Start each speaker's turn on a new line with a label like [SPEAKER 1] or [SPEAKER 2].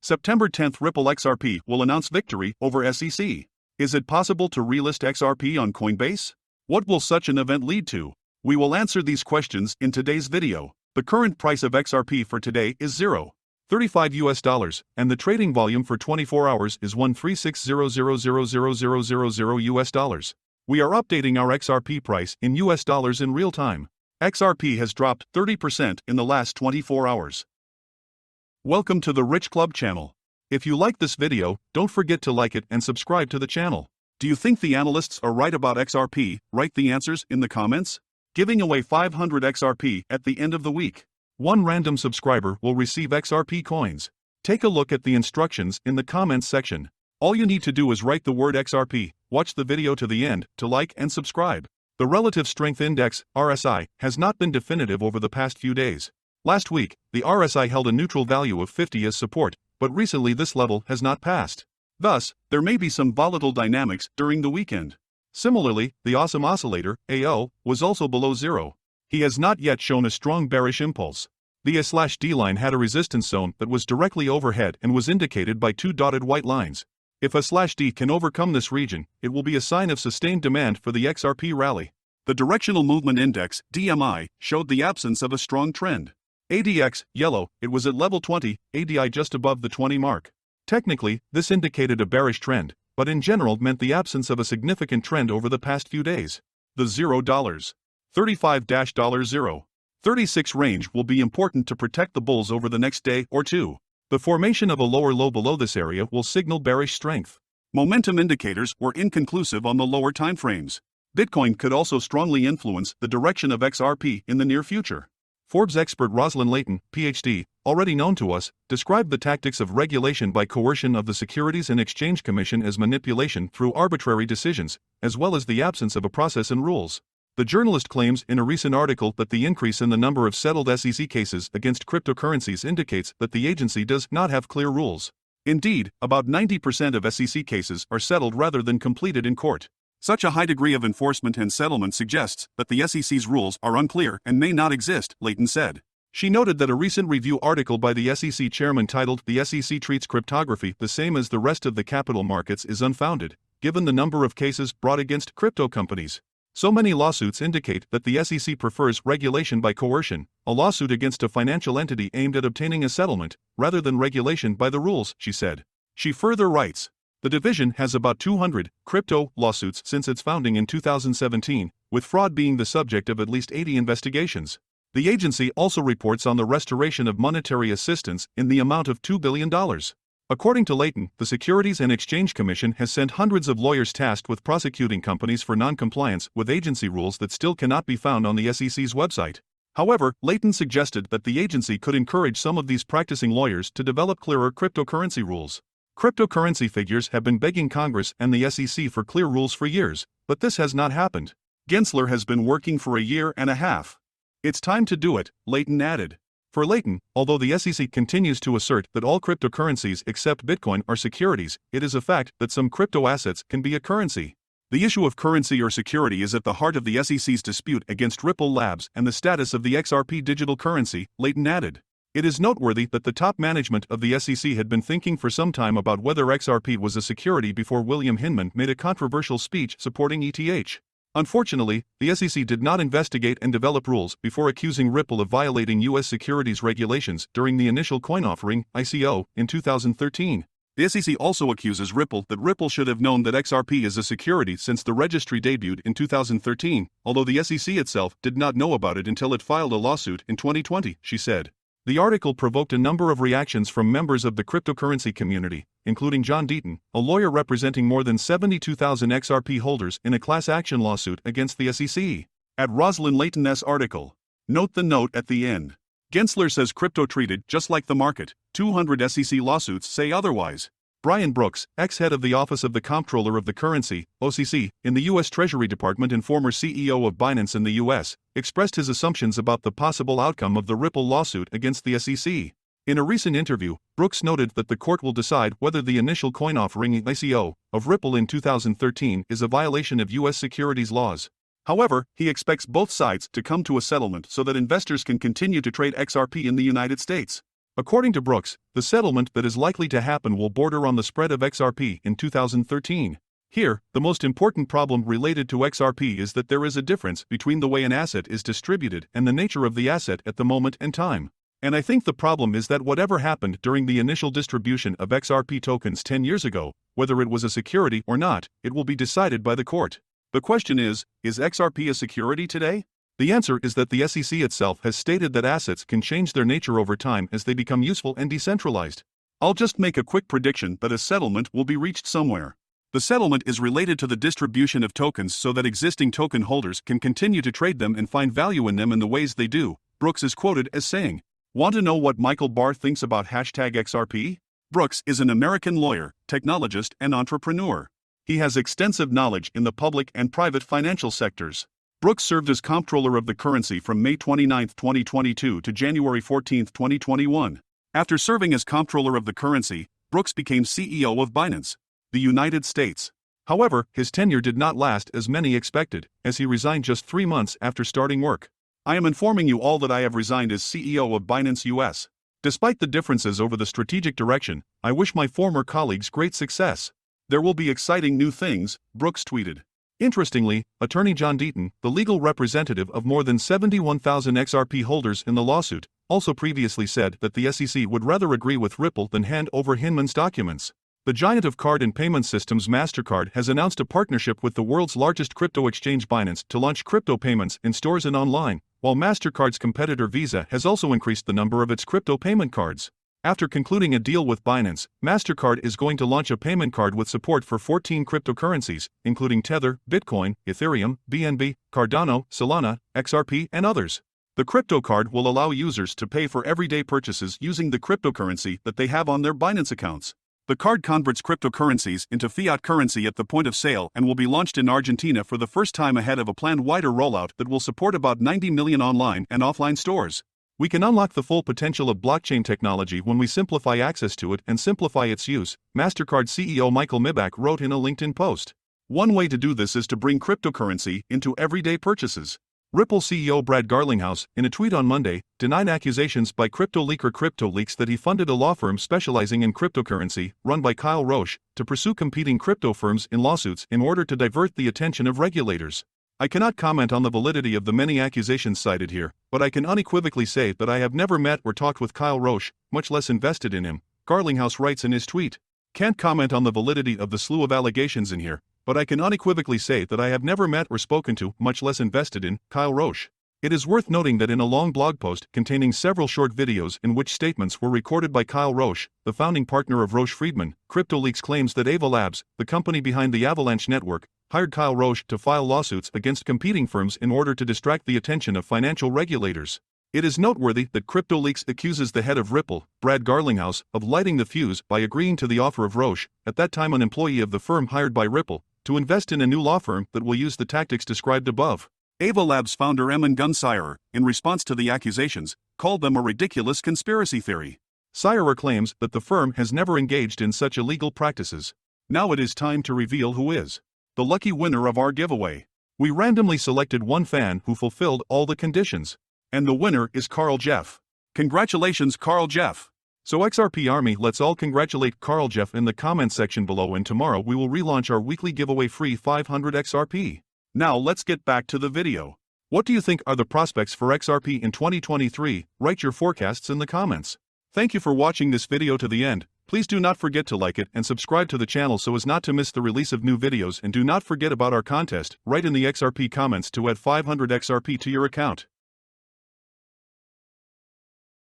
[SPEAKER 1] September 10th, Ripple XRP will announce victory over SEC. Is it possible to relist XRP on Coinbase? What will such an event lead to? We will answer these questions in today's video. The current price of XRP for today is $0.35 and the trading volume for 24 hours is $136,000,000 We are updating our XRP price in US dollars in real time. XRP has dropped 30% in the last 24 hours. Welcome to the Rich Club channel. If you like this video, don't forget to like it and subscribe to the channel. Do you think the analysts are right about XRP? Write the answers in the comments. Giving away 500 XRP at the end of the week. One random subscriber will receive XRP coins. Take a look at the instructions in the comments section. All you need to do is write the word XRP, watch the video to the end to like and subscribe. The Relative Strength Index, RSI, has not been definitive over the past few days. Last week, the RSI held a neutral value of 50 as support, but recently this level has not passed. Thus, there may be some volatile dynamics during the weekend. Similarly, the Awesome Oscillator, AO, was also below zero. He has not yet shown a strong bearish impulse. The A/D line had a resistance zone that was directly overhead and was indicated by two dotted white lines. If A/D can overcome this region, it will be a sign of sustained demand for the XRP rally. The Directional Movement Index, DMI, showed the absence of a strong trend. ADX, yellow, it was at level 20, ADI just above the 20 mark. Technically, this indicated a bearish trend, but in general meant the absence of a significant trend over the past few days. The $0.35-$0.36 range will be important to protect the bulls over the next day or two. The formation of a lower low below this area will signal bearish strength. Momentum indicators were inconclusive on the lower timeframes. Bitcoin could also strongly influence the direction of XRP in the near future. Forbes expert Rosalind Layton, PhD, already known to us, described the tactics of regulation by coercion of the Securities and Exchange Commission as manipulation through arbitrary decisions, as well as the absence of a process and rules. The journalist claims in a recent article that the increase in the number of settled SEC cases against cryptocurrencies indicates that the agency does not have clear rules. Indeed, about 90% of SEC cases are settled rather than completed in court. Such a high degree of enforcement and settlement suggests that the SEC's rules are unclear and may not exist, Layton said. She noted that a recent review article by the SEC chairman titled "The SEC Treats Cryptography the Same as the Rest of the Capital Markets" is unfounded, given the number of cases brought against crypto companies. So many lawsuits indicate that the SEC prefers regulation by coercion, a lawsuit against a financial entity aimed at obtaining a settlement, rather than regulation by the rules, she said. She further writes, the division has about 200 crypto lawsuits since its founding in 2017, with fraud being the subject of at least 80 investigations. The agency also reports on the restoration of monetary assistance in the amount of $2 billion. According to Layton, the Securities and Exchange Commission has sent hundreds of lawyers tasked with prosecuting companies for non-compliance with agency rules that still cannot be found on the SEC's website. However, Layton suggested that the agency could encourage some of these practicing lawyers to develop clearer cryptocurrency rules. Cryptocurrency figures have been begging Congress and the SEC for clear rules for years, but this has not happened. Gensler has been working for a year and a half. It's time to do it, Layton added. For Layton, although the SEC continues to assert that all cryptocurrencies except Bitcoin are securities, it is a fact that some crypto assets can be a currency. The issue of currency or security is at the heart of the SEC's dispute against Ripple Labs and the status of the XRP digital currency, Layton added. It is noteworthy that the top management of the SEC had been thinking for some time about whether XRP was a security before William Hinman made a controversial speech supporting ETH. Unfortunately, the SEC did not investigate and develop rules before accusing Ripple of violating U.S. securities regulations during the initial coin offering, ICO, in 2013. The SEC also accuses Ripple that Ripple should have known that XRP is a security since the registry debuted in 2013, although the SEC itself did not know about it until it filed a lawsuit in 2020, she said. The article provoked a number of reactions from members of the cryptocurrency community, including John Deaton, a lawyer representing more than 72,000 XRP holders in a class action lawsuit against the SEC. At Rosalind Layton's article. Note the note at the end. Gensler says crypto treated just like the market. 200 SEC lawsuits say otherwise. Brian Brooks, ex-head of the Office of the Comptroller of the Currency, OCC, in the U.S. Treasury Department and former CEO of Binance in the U.S., expressed his assumptions about the possible outcome of the Ripple lawsuit against the SEC. In a recent interview, Brooks noted that the court will decide whether the initial coin offering ICO of Ripple in 2013 is a violation of U.S. securities laws. However, he expects both sides to come to a settlement so that investors can continue to trade XRP in the United States. According to Brooks, the settlement that is likely to happen will border on the spread of XRP in 2013. Here, the most important problem related to XRP is that there is a difference between the way an asset is distributed and the nature of the asset at the moment and time. And I think the problem is that whatever happened during the initial distribution of XRP tokens 10 years ago, whether it was a security or not, it will be decided by the court. The question is XRP a security today? The answer is that the SEC itself has stated that assets can change their nature over time as they become useful and decentralized. I'll just make a quick prediction that a settlement will be reached somewhere. The settlement is related to the distribution of tokens so that existing token holders can continue to trade them and find value in them in the ways they do. Brooks is quoted as saying, "Want to know what Michael Barr thinks about #XRP? Brooks is an American lawyer, technologist, and entrepreneur. He has extensive knowledge in the public and private financial sectors. Brooks served as comptroller of the currency from May 29, 2022 to January 14, 2021. After serving as comptroller of the currency, Brooks became CEO of Binance, the United States. However, his tenure did not last as many expected, as he resigned just 3 months after starting work. I am informing you all that I have resigned as CEO of Binance US. Despite the differences over the strategic direction, I wish my former colleagues great success. There will be exciting new things," Brooks tweeted. Interestingly, attorney John Deaton, the legal representative of more than 71,000 XRP holders in the lawsuit, also previously said that the SEC would rather agree with Ripple than hand over Hinman's documents. The giant of card and payment systems MasterCard has announced a partnership with the world's largest crypto exchange Binance to launch crypto payments in stores and online, while MasterCard's competitor Visa has also increased the number of its crypto payment cards. After concluding a deal with Binance, MasterCard is going to launch a payment card with support for 14 cryptocurrencies, including Tether, Bitcoin, Ethereum, BNB, Cardano, Solana, XRP, and others. The crypto card will allow users to pay for everyday purchases using the cryptocurrency that they have on their Binance accounts. The card converts cryptocurrencies into fiat currency at the point of sale and will be launched in Argentina for the first time ahead of a planned wider rollout that will support about 90 million online and offline stores. "We can unlock the full potential of blockchain technology when we simplify access to it and simplify its use," MasterCard CEO Michael Mibach wrote in a LinkedIn post. One way to do this is to bring cryptocurrency into everyday purchases. Ripple CEO Brad Garlinghouse, in a tweet on Monday, denied accusations by crypto leaker CryptoLeaks that he funded a law firm specializing in cryptocurrency, run by Kyle Roche, to pursue competing crypto firms in lawsuits in order to divert the attention of regulators. "I cannot comment on the validity of the many accusations cited here, but I can unequivocally say that I have never met or talked with Kyle Roche, much less invested in him," Garlinghouse writes in his tweet. "Can't comment on the validity of the slew of allegations in here, but I can unequivocally say that I have never met or spoken to, much less invested in, Kyle Roche." It is worth noting that in a long blog post containing several short videos in which statements were recorded by Kyle Roche, the founding partner of Roche Friedman, CryptoLeaks claims that Ava Labs, the company behind the Avalanche network, hired Kyle Roche to file lawsuits against competing firms in order to distract the attention of financial regulators. It is noteworthy that CryptoLeaks accuses the head of Ripple, Brad Garlinghouse, of lighting the fuse by agreeing to the offer of Roche, at that time an employee of the firm hired by Ripple, to invest in a new law firm that will use the tactics described above. Ava Labs founder Emin Gun-Sire, in response to the accusations, called them a ridiculous conspiracy theory. Sire claims that the firm has never engaged in such illegal practices. Now it is time to reveal who is the lucky winner of our giveaway. We randomly selected one fan who fulfilled all the conditions. And the winner is Carl Jeff. Congratulations, Carl Jeff! So XRP Army, let's all congratulate Carl Jeff in the comment section below, and tomorrow we will relaunch our weekly giveaway free 500 XRP. Now let's get back to the video. What do you think are the prospects for XRP in 2023? Write your forecasts in the comments. Thank you for watching this video to the end. Please do not forget to like it and subscribe to the channel so as not to miss the release of new videos, and do not forget about our contest. Write in the XRP comments to add 500 XRP to your account.